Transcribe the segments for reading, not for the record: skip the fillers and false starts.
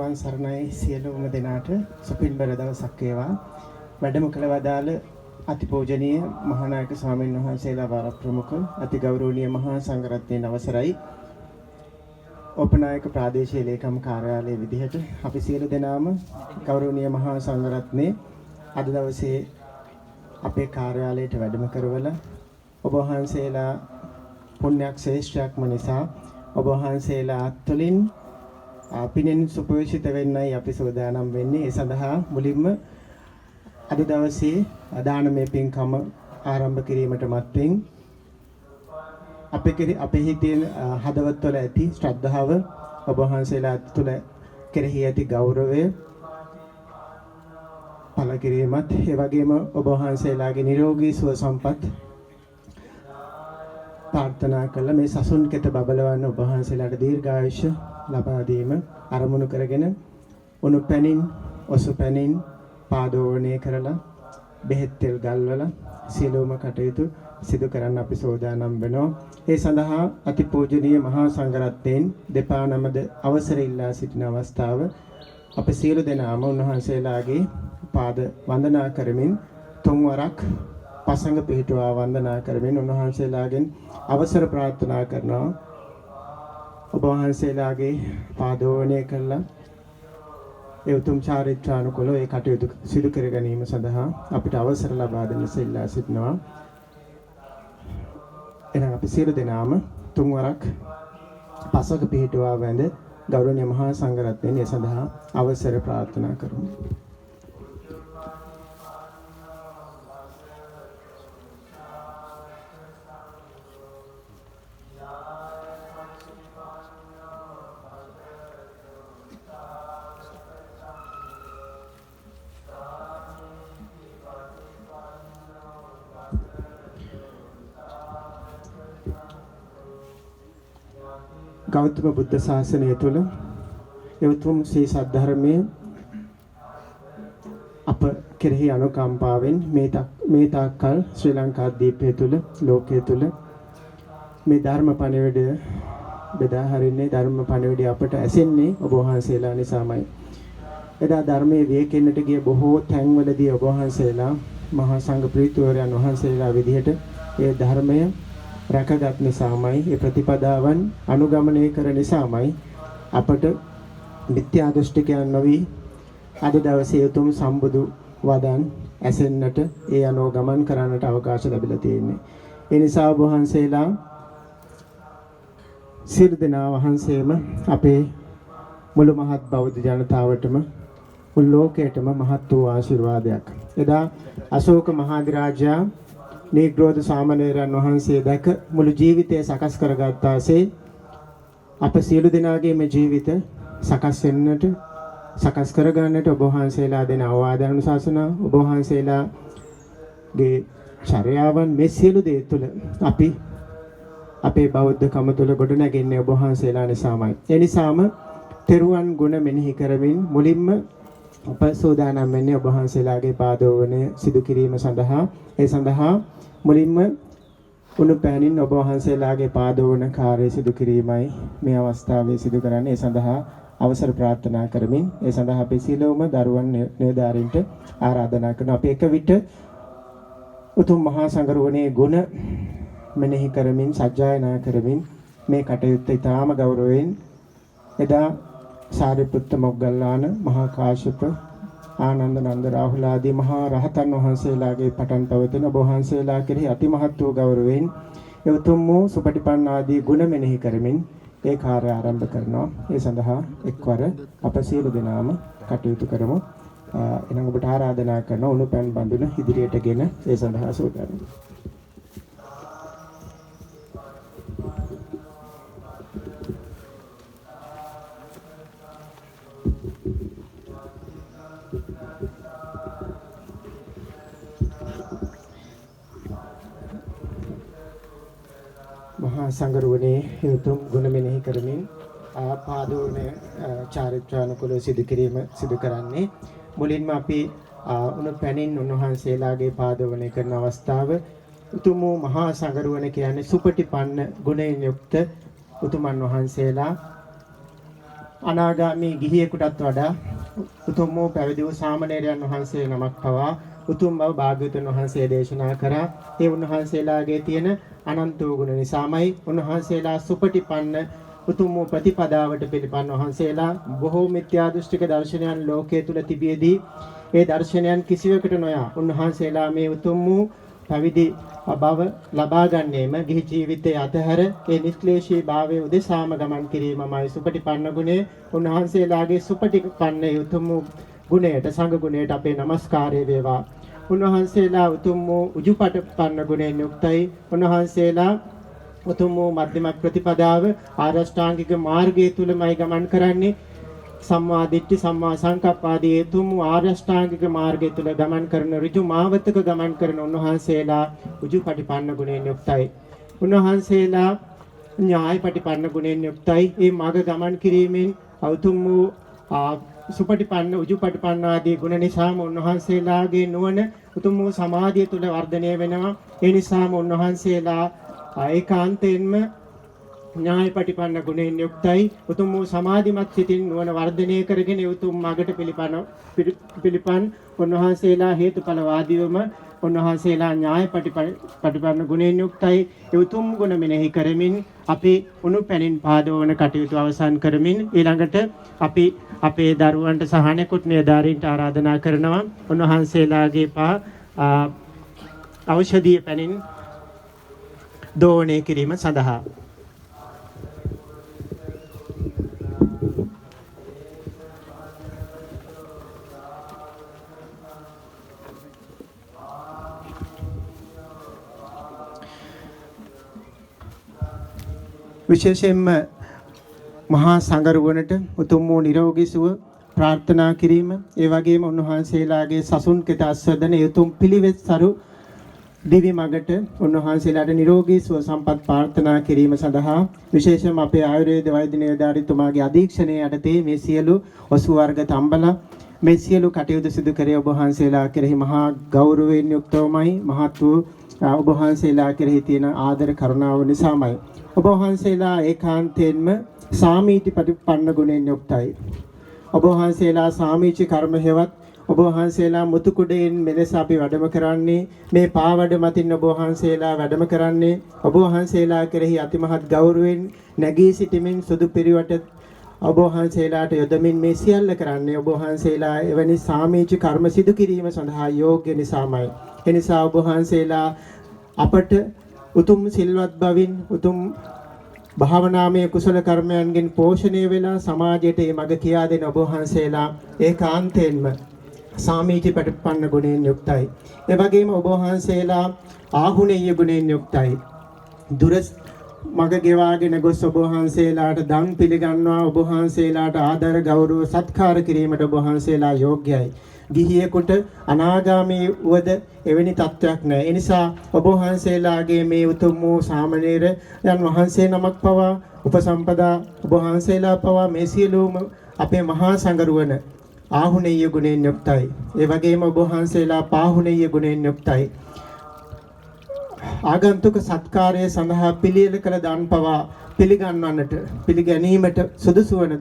තෙරුවන් සරණයි සියලුම දෙනාට සුපින්බර දවසක් වේවා. වැඩම කළ වදාළ අතිපූජනීය මහානායක ස්වාමීන් වහන්සේලා වාර ප්‍රමුඛ අති ගෞරවනීය මහා සංඝරත්නයේ අවසරයි. උපනායක ප්‍රාදේශීය ලේකම් කාර්යාලයේ විදිහට අපි සියලු දෙනාම ගෞරවනීය මහා සංඝරත්නයේ අද දවසේ අපේ කාර්යාලයට වැඩම කරවලා ඔබ වහන්සේලා පුණ්‍යක් ශ්‍රේෂ්ඨයක්ම නිසා ඔබ වහන්සේලා තුළින් පිනෙන් සුපවිශිත වෙන්නයි අපි සෝදානම් වෙන්නේ. ඒ සඳහා මුලින්ම අද දවසේ දානමය පින්කම ආරම්භ කිරීමට මත්තෙන් අපේ හිතේ හදවත්වල ඇති ශ්‍රද්ධාව ඔබ වහන්සේලා තුළ කෙරෙහි ඇති ගෞරවය පළ කිරීමත් ඒ වගේම ඔබ වහන්සේලාගේ නිරෝගී සුව සම්පත් ප්‍රාර්ථනා කළ මේ සසුන් කෙත බබලවන්න ඔබ වහන්සේලාට දීර්ඝායුෂ ලබා දීම අරමුණු කරගෙන උණු පැනින් ඔසු පැනින් පාදෝවණය කරලා බෙහෙත් තෙල් ගල්වලා සියලුම කටයුතු සිදු කරන්න අපි සෝදානම් වෙනවා. ඒ සඳහා අතිපූජනීය මහා සංඝරත්නයන් දෙපා නමද අවසර ඉල්ලා සිටින අවස්ථාව අප සියලු දෙනාම උන්වහන්සේලාගේ පාද වන්දනා කරමින් තුන්වරක් පසඟ පිහිටුවා වන්දනා කරමින් උන්වහන්සේලාගෙන් අවසර ප්‍රාර්ථනා කරනවා. ඔබ වහන්සේලාගේ පාදෝවණය කළා ඒ උතුම් චාරිත්‍රානුකූලව ඒ කටයුතු සිදු කර ගැනීම සඳහා අපිට අවසර ලබා දෙන්න ඉල්ලා සිටිනවා. එහෙනම් අපි සියලු දෙනාම තුන්වරක් පසඟ පිහිටුවා වැඳ ගෞරවනීය මහා සංඝරත්නයන් ඒ සඳහා අවසර ප්‍රාර්ථනා කරමු. ගෞතම බුද්ධ ශාසනය තුළ එවතුම් ශ්‍රී සද්ධර්මයේ අප කෙරෙහි අනුකම්පාවෙන් මේ තාක්කල් ශ්‍රී ලංකාද්වීපය තුළ ලෝකයේ තුළ මේ ධර්ම පණිවිඩය බෙදා හරින්නේ ධර්ම පණිවිඩය අපට ඇසෙන්නේ ඔබ වහන්සේලා නිසාමයි. එදා ධර්මයේ වියකෙන්නට ගිය බොහෝ තැන්වලදී ඔබ වහන්සේලා මහා සංඝ ප්‍රීතිවරයන් වහන්සේලා විදිහට ඒ ධර්මය රැකගත් නිසාමයි ඒ ප්‍රතිපදාවන් අනුගමනය කර නිසාමයි අපට මිත්‍යා දෘෂ්ටිකයන් නොවි අද දවසේ උතුම් සම්බුදු වදන් ඇසෙන්නට ඒ අනුව ගමන් කරන්නට අවකාශ ලැබිලා තියෙන්නේ. ඒ නිසා ඔබ වහන්සේලා සියලු දෙනා වහන්සේම අපේ මුළු මහත් බෞද්ධ ජනතාවටම මුළු ලෝකයටම මහත් වූ ආශිර්වාදයක්. එදා අශෝක මහාධිරාජයා නීග්‍රෝධ සාමණේරයන් වහන්සේ දැක මුළු ජීවිතය සකස් කරගත්තාසේ අප සියලු දෙනාගේම ජීවිත සකස් වෙන්නට සකස් කරගන්නට ඔබ වහන්සේලා දෙන අවවාද අනුශාසනා ඔබ වහන්සේලාගේ චර්යාවන් මේ සියලු දේ තුළ අපි අපේ බෞද්ධකම තුළ ගොඩනැගෙන්නේ ඔබ වහන්සේලා නිසාමයි. ඒ නිසාම තෙරුවන් ගුණ මෙනෙහි කරමින් මුලින්ම අප සෝදානම් වෙන්නේ ඔබ වහන්සේලාගේ පාදෝවණය සිදු කිරීම සඳහා. ඒ සඳහා මුලින්ම උණු පෑනින් ඔබ වහන්සේලාගේ පාදෝවණ කාර්යය සිදු කිරීමයි මේ අවස්ථාවේ සිදු කරන්නේ. ඒ සඳහා අවසර ප්‍රාර්ථනා කරමින් ඒ සඳහා අපි සියලුම දරුවන් නිලධාරීන්ට ආරාධනා කරනවා. අපි එක විට උතුම් මහා සංඝරුවනේ ගුණ මෙනෙහි කරමින් සජ්ජායනා කරමින් මේ කටයුත්ත ඉතාම ගෞරවයෙන් එදා සාරිපුත්ත මොග්ගල්ලාන මහා කාශ්‍යප ආනන්ද නන්ද රාහුල ආදී මහා රහතන් වහන්සේලාගේ පටන් පවතින ඔබ වහන්සේලා කෙරෙහි අතිමහත් වූ ගෞරවයෙන් එවතුම් වූ සුපටිපන්න ආදී ගුණ මෙනෙහි කරමින් ඒ කාර්ය ආරම්භ කරනවා. ඒ සඳහා එක්වර අප සියලු දෙනාම කටයුතු කරමු. එනම් ඔබට ආරාධනා කරන උණු පැන් බඳුන ඉදිරියටගෙන ඒ සඳහා සූදානම්. මහා සංඝරුවනේ උතුම් ගුණ මෙනෙහි කරමින් පාදෝවන චාරිත්‍රානුකූලව සිදු කරන්නේ. මුලින්ම අපි උණු පැනින් උන්වහන්සේලාගේ පාදෝවණය කරන අවස්ථාව උතුම් මහා සංඝරුවන කියන්නේ සුපටිපන්න ගුණයෙන් යුක්ත උතුමන් වහන්සේලා අනාගාමී ගිහියෙකුටත් වඩා උතුම් වූ පැවිදි වූ සාමණේරයන් වහන්සේ නමක් පවා උතුම් බව භාග්‍යවතුන් වහන්සේ දේශනා කරා. ඒ උන්වහන්සේලාගේ තියෙන අනන්ත වූ ගුණ නිසාමයි උන්වහන්සේලා සුපටිපන්න උතුම් වූ ප්‍රතිපදාවට පිළිපන් වහන්සේලා බොහෝ මිත්‍යා දෘෂ්ටික දර්ශනයන් ලෝකයේ තුල තිබියදී ඒ දර්ශනයන් කිසිවකට නොයා උන්වහන්සේලා මේ උතුම් වූ පැවිදි බව ලබා ගන්නේම ගිහි ජීවිතයේ අතහැර ඒ නිෂ්ක්ලේශී භාවයේ උදෙසාම ගමන් කිරීමමයි සුපටිපන්න ගුණය. උන්වහන්සේලාගේ සුපටිපන්න උතුම් වූ ගුණයට සංඝ ගුණයට අපේ নমස්කාරය වේවා. උන්වහන්සේලා උතුම් වූ උජුපටිපන්න ගුණයෙන් යුක්තයි. උන්වහන්සේලා උතුම් වූ මධ්‍යම ප්‍රතිපදාව ආරෂ්ඨාංගික මාර්ගය තුලමයි ගමන් කරන්නේ. සම්මා දිට්ඨි සම්මා සංකප්ප ආදී තුම් ආර්ය අෂ්ටාංගික මාර්ගය තුල ගමන් කරන ඍජු මාවතක ගමන් කරන උන්වහන්සේලා උජුපටිපන්න ගුණයෙන් යුක්තයි. උන්වහන්සේලා ඥායපටිපන්න ගුණයෙන් යුක්තයි. මේ මාර්ග ගමන් කිරීමෙන් උතුම් වූ සුපටිපන්න උජුපටිපන්න ආදී ගුණ නිසාම උන්වහන්සේලාගේ නුවණ උතුම් වූ සමාධිය තුල වර්ධනය වෙනවා. ඒ නිසාම උන්වහන්සේලා ඒකාන්තයෙන්ම ඥායපටිපන්න ගුණයෙන් යුක්තයි. උතුම් වූ සමාධිමත් සිතින් නුවණ වර්ධනය කරගෙන උතුම් මාර්ගට පිළිපන් උන්වහන්සේලා හේතුඵල වාදීවම උන්වහන්සේලා ඥායපටිපන්න ගුණයෙන් යුක්තයි. ඒ උතුම් ගුණ මෙනෙහි කරමින් අපි උණුපැනින් පාදවන කටයුතු අවසන් කරමින් ඊළඟට අපි අපේ දරුවන්ට සහ අනෙකුත් නිලධාරීන්ට ආරාධනා කරනවා උන්වහන්සේලාගේ ඖෂධීය පැනින් දෝණය කිරීම සඳහා. විශේෂයෙන්ම මහා සංඝරුවනට උතුම් වූ නිරෝගී සුව ප්‍රාර්ථනා කිරීම, ඒ වගේම උන්වහන්සේලාගේ සසුන් කෙත අස්වදන උතුම් පිළිවෙත් සරු දිවි මගට උන්වහන්සේලාට නිරෝගී සුව සම්පත් ප්‍රාර්ථනා කිරීම සඳහා විශේෂයෙන්ම අපේ ආයුර්වේද වෛද්‍ය නිලධාරීතුමාගේ අධීක්ෂණය යටතේ මේ සියලු ඔසු වර්ග තම්බලා මේ සියලු කටයුතු සිදු කරේ ඔබ වහන්සේලා කෙරෙහි මහා ගෞරවයෙන් යුක්තවමයි. මහත් වූ ඔබ වහන්සේලා කෙරෙහි තියෙන ආදර කරුණාව නිසාමයි. ඔබ වහන්සේලා ඒකාන්තයෙන්ම සාමීචි ප්‍රතිපන්න ගුණයෙන් යුක්තයි. ඔබ වහන්සේලා සාමීචි කර්ම හේවත් ඔබ වහන්සේලා මුතු කුඩයෙන් මෙලෙස අපි වැඩම කරන්නේ මේ පාවඩ මතින් ඔබ වහන්සේලා වැඩම කරන්නේ ඔබ වහන්සේලා කෙරෙහි අතිමහත් ගෞරවයෙන් නැගී සිටමින් සුදු පිරිවට ඔබ වහන්සේලාට යොදමින් මේ සියල්ල කරන්නේ ඔබ වහන්සේලා එවැනි සාමීචි කර්ම සිදු කිරීම සඳහා යෝග්‍ය නිසාමයි. එනිසා ඔබ වහන්සේලා අපට උතුම් සිල්වත් බවින් උතුම් භාවනාමය කුසල කර්මයන්ගෙන් පෝෂණය වෙලා සමාජයට මේ මඟ කියා දෙන ඔබ වහන්සේලා ඒකාන්තයෙන්ම සාමීචි ප්‍රතිපන්න ගුණයෙන් යුක්තයි. ඒ වගේම ඔබ වහන්සේලා ආහුණීය ගුණයෙන් යුක්තයි. දුර මඟ ගෙවාගෙන ගොස් ඔබ වහන්සේලාට දන් පිළිගන්නවා, ඔබ වහන්සේලාට ආදර ගෞරව සත්කාර කිරීමට ඔබ වහන්සේලා යෝග්‍යයි. ගිහියෙකුට අනාගාමී වුවද එවැනි තත්වයක් නැහැ. ඒ නිසා ඔබ වහන්සේලාගේ මේ උතුම් වූ සාමණේරයන් වහන්සේ නමක් පවා උපසම්පදා ඔබ වහන්සේලා පවා මේ සියලුම අපේ මහා සංඝරුවන ආහුණීය ගුණයෙන් යුක්තයි. ඒ වගේම ඔබ වහන්සේලා පාහුණීය ගුණයෙන් යුක්තයි. ආගන්තුක සත්කාරය සඳහා පිළියෙල කළ දන් පවා පිළිගන්වන්නට පිළිගැනීමට සුදුසු වන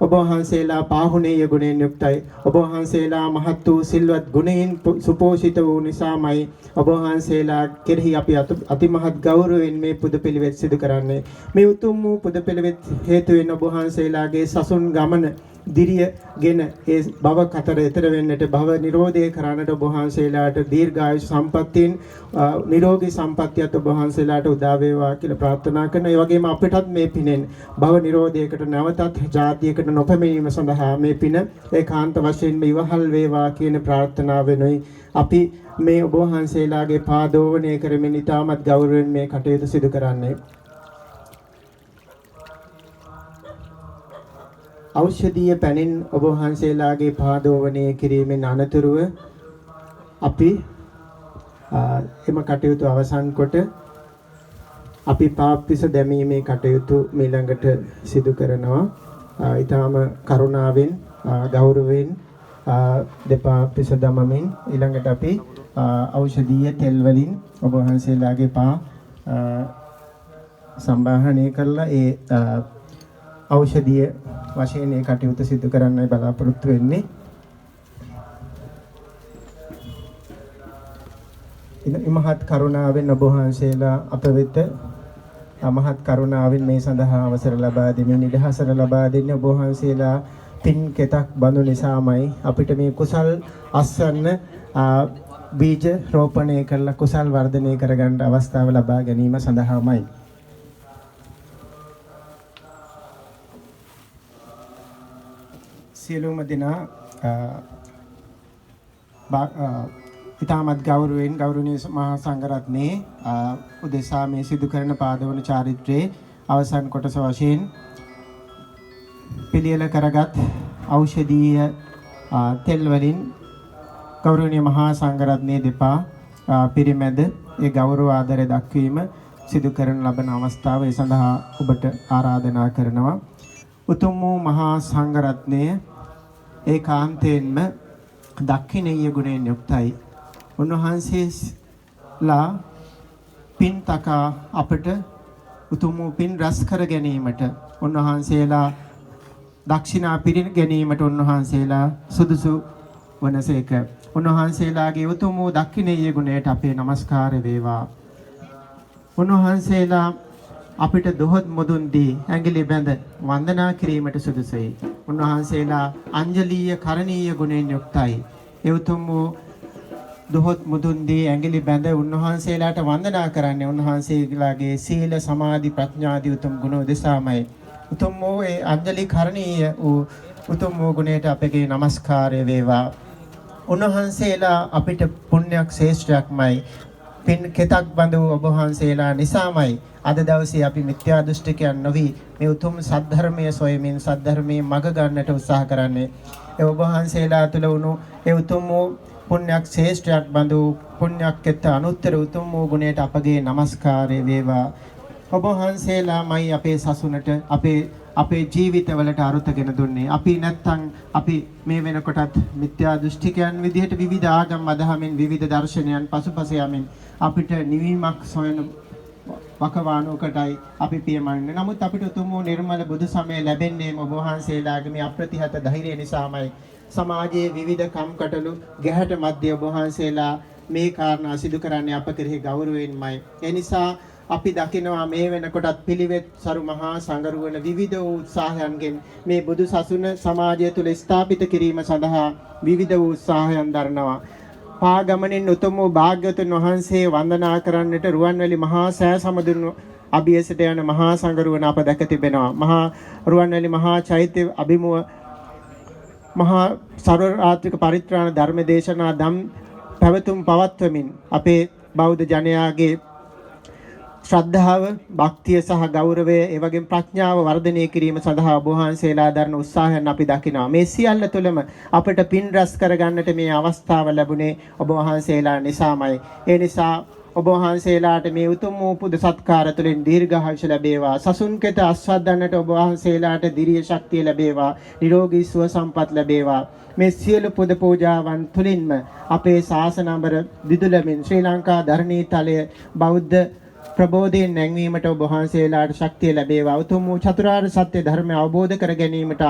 ඔබ වහන්සේලා පාහුණීය ගුණයෙන් යුක්තයි. ඔබ වහන්සේලා මහත් වූ සිල්වත් ගුණයෙන් සුපෝෂිත වූ නිසාමයි ඔබ වහන්සේලා කෙරෙහි අපි අතිමහත් ගෞරවයෙන් මේ පුද පිළිවෙත් සිදු කරන්නේ. මේ උතුම් වූ පුද පිළිවෙත් හේතුවෙන් ඔබ වහන්සේලාගේ සසුන් ගමන දිරියගෙන ඒ භව කතර එතර වෙන්නට භව නිරෝධය කරන්නට ඔබ වහන්සේලාට දීර්ඝායු සම්පත්තියෙන් නිරෝගී සම්පත්තියත් ඔබ වහන්සේලාට උදා වේවා කියලා ප්‍රාර්ථනා කරනවා. ඒ වගේම අපටත් මේ පිනෙන් භව නිරෝධයකට නැවතත් ජාතියකට නොපැමිණීම සඳහා මේ පින ඒකාන්ත වශයෙන්ම ඉවහල් වේවා කියන ප්‍රාර්ථනාවෙනුයි අපි මේ ඔබ වහන්සේලාගේ පාදෝවණය කරමින් ඉතාමත් ගෞරවයෙන් මේ කටයුතු සිදු කරන්නේ. ඖෂධීය පැනින් ඔබ වහන්සේලාගේ පාදෝවණය කිරීමෙන් අනතුරුව අපි එම කටයුතු අවසන් කොට අපි පාප්පිස දැමීමේ කටයුතු ඊළඟට සිදු කරනවා. ඊටාම කරුණාවෙන් ගෞරවයෙන් දෙපා පිස දමමින් ඊළඟට අපි ඖෂධීය තෙල් වලින් ඔබ වහන්සේලාගේ පා සම්බාහනය කරලා ඒ ඖෂධීය වශයෙන් මේ කටයුතු සිදු කරන්නයි බලාපොරොත්තු වෙන්නේ. මහත් කරුණාවෙන් ඔබ වහන්සේලා අප වෙත මහත් කරුණාවෙන් මේ සඳහා අවසර ලබා දෙමින් නිදහසට ලබා දෙන්නේ ඔබ වහන්සේලා පින් කෙතක් බඳු නිසාමයි අපිට මේ කුසල් අස්වන්න බීජ රෝපණය කරලා කුසල් වර්ධනය කරගන්න අවස්ථාව ලබා ගැනීම සඳහාමයි. සියලුම දෙනා ඉතාමත් ගෞරවයෙන් ගෞරවනීය මහා සංඝරත්නයේ උදෙසා මේ සිදු කරන පාදවන චාරිත්‍රයේ අවසන් කොටස වශයෙන් පිළියෙල කරගත් ඖෂධීය තෙල් වලින් ගෞරවනීය මහා සංඝරත්නයේ දෙපා පිරිමැද ඒ ගෞරව ආදරය දක්වීම සිදු කරන ලබන අවස්ථාව ඒ සඳහා ඔබට ආරාධනා කරනවා. උතුම් වූ මහා සංඝරත්නය ඒකාන්තයෙන්ම දක්ෂිනීය ගුණයෙන් යුක්තයි. උන්වහන්සේලා පින් තකා අපට උතුම් වූ පින් රැස් කර ගැනීමට උන්වහන්සේලා දක්ෂිනා පිරින ගැනීමට උන්වහන්සේලා සුදුසු වනසේක. උන්වහන්සේලාගේ උතුම් වූ දක්ෂිනීය ගුණයට අපේ নমස්කාර වේවා. උන්වහන්සේලා අපිට දොහොත් මුදුන් දී ඇඟිලි බැඳ වන්දනා කිරීමට සුදුසුයි. උන්වහන්සේලා අංජලීය කරණීය ගුණයෙන් යුක්තයි. ඒ උතුම් වූ දොහොත් මුදුන් දී ඇඟිලි බැඳ උන්වහන්සේලාට වන්දනා කරන්නේ උන්වහන්සේලාගේ සීල සමාධි ප්‍රඥාදී උතුම් ගුණ උදෙසාමයි. උතුම් වූ ඒ අංජලි කරණීය වූ උතුම් වූ ගුණයට අපගේ নমස්කාරය වේවා. උන්වහන්සේලා අපිට පුණ්‍යක් ශ්‍රේෂ්ඨයක්මයි. පින් කෙතක් බඳු ඔබ වහන්සේලා නිසාමයි අද දවසේ අපි මිත්‍යා දෘෂ්ටිකයන් නොවි මේ උතුම් සද්ධර්මයේ සොයමින් සද්ධර්මයේ මඟ ගන්නට උත්සාහ කරන්නේ. ඒ ඔබ වහන්සේලා තුළ වුණු ඒ උතුම් වූ පුණ්‍යක් ශ්‍රේෂ්ඨයක් බඳු පුණ්‍යක් කෙත අනුත්තර උතුම් වූ ගුණයට අපගේ নমස්කාරය වේවා. ඔබ වහන්සේලාමයි අපේ සසුනට අපේ ජීවිතවලට අරුතගෙන දුන්නේ. අපි නැත්තම් අපි මේ වෙනකොටත් මිත්‍යා දෘෂ්ටිකයන් විදිහට විවිධ ආගම් අදහමින් විවිධ දර්ශනයන් පසුපස යමින් අපිට නිවීමක් සොයන වකවානුවකටයි අපි පියමන්නේ. නමුත් අපිට උතුම් වූ නිර්මල බුදු සමය ලැබෙන්නේ ඔබ වහන්සේලාගේ මේ අප්‍රතිහත ධෛර්යය නිසාමයි. සමාජයේ විවිධ කම්කටොළු ගැහැට මැද්දේ ඔබ වහන්සේලා මේ කාරණා සිදු කරන්නේ අප කෙරෙහි ගෞරවයෙන්මයි. ඒ නිසා අපි දකිනවා මේ වෙනකොටත් පිළිවෙත් සරු මහා සංගරුවන විවිධ උත්සාහයන්ගෙන් මේ බුදු සසුන සමාජය තුළ ස්ථාපිත කිරීම සඳහා විවිධ උත්සාහයන් දරනවා. පාගමනින් උතුම් වූ භාග්‍යවතුන් වහන්සේ වන්දනා කරන්නට රුවන්වැලි මහා සෑ සමුදුන් අභියසට යන මහා සංගරුවන අප දැක තිබෙනවා. මහා රුවන්වැලි මහා චෛත්‍ය අභිමුව මහා සර්වරාත්‍රික පරිත්‍රාණ ධර්ම දේශනා දම් පැවතුම් පවත්වමින් අපේ බෞද්ධ ජනයාගේ ශ්‍රද්ධාව, භක්තිය සහ ගෞරවය ඒ වගේම ප්‍රඥාව වර්ධනය කිරීම සඳහා ඔබ වහන්සේලා දරන උත්සාහයන් අපි දකිනවා. මේ සියල්ල තුළම අපට පින් රැස් කරගන්නට මේ අවස්ථාව ලැබුණේ ඔබ වහන්සේලා නිසාමයි. ඒ නිසා ඔබ වහන්සේලාට මේ උතුම් වූ පුද සත්කාර තුළින් දීර්ඝායුෂ ලැබේවා. සසුන් කෙත අස්වද්දන්නට ඔබ වහන්සේලාට දිරිය ශක්තිය ලැබේවා. නිරෝගී සුව සම්පත් ලැබේවා. මේ සියලු පුද පූජාවන් තුළින්ම අපේ ශාසන අඹර දිදුලමින් ශ්‍රී ලංකා ධර්ණී තලය බෞද්ධ ප්‍රබෝධයෙන් නැංවීමට ඔබ වහන්සේලාට ශක්තිය ලැබේවා. උතුම් වූ චතුරාර්ය සත්‍ය ධර්මය අවබෝධ කර ගැනීමට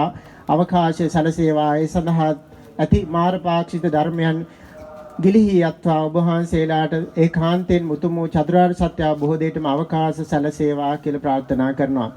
අවකාශය සැලසේවා. ඒ සඳහා ඇති මාර්ගපාක්ෂික ධර්මයන් ගිලිහි යත්වා ඔබ වහන්සේලාට ඒකාන්තයෙන් උතුම් වූ චතුරාර්ය සත්‍ය අවබෝධයටම අවකාශ සැලසේවා කියලා ප්‍රාර්ථනා කරනවා.